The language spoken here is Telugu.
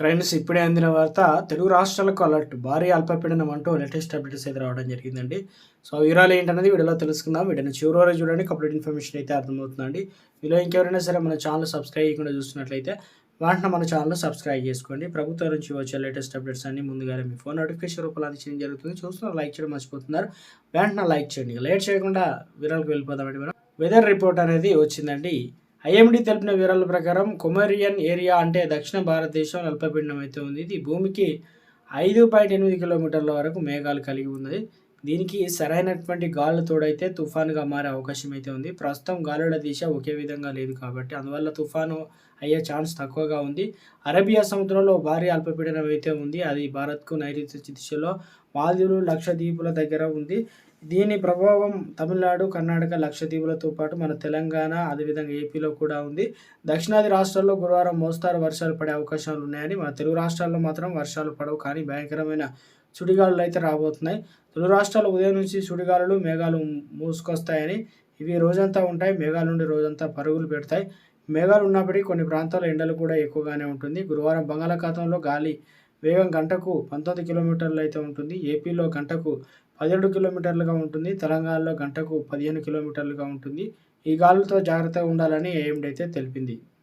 ఫ్రెండ్స్ ఇప్పుడే అందిన వార్త తెలుగు రాష్ట్రాలకు అలర్ట్ భారీ అల్పపీడనం అంటూ లేటెస్ట్ అప్డేట్స్ అయితే రావడం జరిగిందండి. సో వివరాలు ఏంటన్నది వీడియోలో తెలుసుకుందాం. వీడియోని చివరి వరకు చూడండి, కంప్లీట్ ఇన్ఫర్మేషన్ అయితే అర్థమవుతుందండి. మీలో ఇంకెవరైనా సరే మన ఛానల్ సబ్స్క్రైబ్ చేయకుండా చూస్తున్నట్లయితే వెంటనే మన ఛానల్ సబ్స్క్రైబ్ చేసుకోండి. ప్రభుత్వం నుంచి వచ్చే లేటెస్ట్ అప్డేట్స్ అన్ని ముందుగానే మీ ఫోన్ నోటిఫికేషన్ రూపంలో అందించడం జరుగుతుంది. చూస్తున్నారు, లైక్ చేయడం మర్చిపోతున్నారు. వెంటనే లైక్ చేయండి. లేట్ చేయకుండా వివరాలకు వెళ్ళిపోదామండి. మనం వెదర్ రిపోర్ట్ అనేది వచ్చిందండి. ఐఎండీ తెలిపిన వివరాల ప్రకారం కొమరియన్ ఏరియా అంటే దక్షిణ భారతదేశం అల్పపీడనం అయితే ఉంది. ఇది భూమికి 5.8 కిలోమీటర్ల వరకు మేఘాలు కలిగి ఉన్నది. దీనికి సరైనటువంటి గాలుల తోడైతే తుఫానుగా మారే అవకాశం అయితే ఉంది. ప్రస్తుతం గాలుల దిశ ఒకే విధంగా లేదు కాబట్టి అందువల్ల తుఫాను అయ్యే ఛాన్స్ తక్కువగా ఉంది. అరేబియా సముద్రంలో భారీ అల్పపీడనం అయితే ఉంది. అది భారత్కు నైరుతి దిశలో మాల్దీవులు, లక్షద్వీపుల దగ్గర ఉంది. దీని ప్రభావం తమిళనాడు, కర్ణాటక, లక్షద్వీపులతో పాటు మన తెలంగాణ, అదేవిధంగా ఏపీలో కూడా ఉంది. దక్షిణాది రాష్ట్రాల్లో గురువారం మోస్తారు వర్షాలు పడే అవకాశాలు ఉన్నాయని, మన తెలుగు రాష్ట్రాల్లో మాత్రం వర్షాలు పడవు, కానీ భయంకరమైన సుడిగాలులు అయితే రాబోతున్నాయి. తెలుగు రాష్ట్రాలు ఉదయం నుంచి సుడిగాలులు, మేఘాలు మూసుకొస్తాయని, ఇవి రోజంతా ఉంటాయి. మేఘాల నుండి రోజంతా పరుగులు పెడతాయి. మేఘాలు ఉన్నప్పటికీ కొన్ని ప్రాంతాల్లో ఎండలు కూడా ఎక్కువగానే ఉంటుంది. గురువారం బంగాళాఖాతంలో గాలి వేగం గంటకు 19 కిలోమీటర్లు అయితే ఉంటుంది. ఏపీలో గంటకు 17 కిలోమీటర్లుగా ఉంటుంది. తెలంగాణలో గంటకు 15 కిలోమీటర్లుగా ఉంటుంది. ఈ గాలులతో జాగ్రత్తగా ఉండాలని ఏఎండీ అయితే తెలిపింది.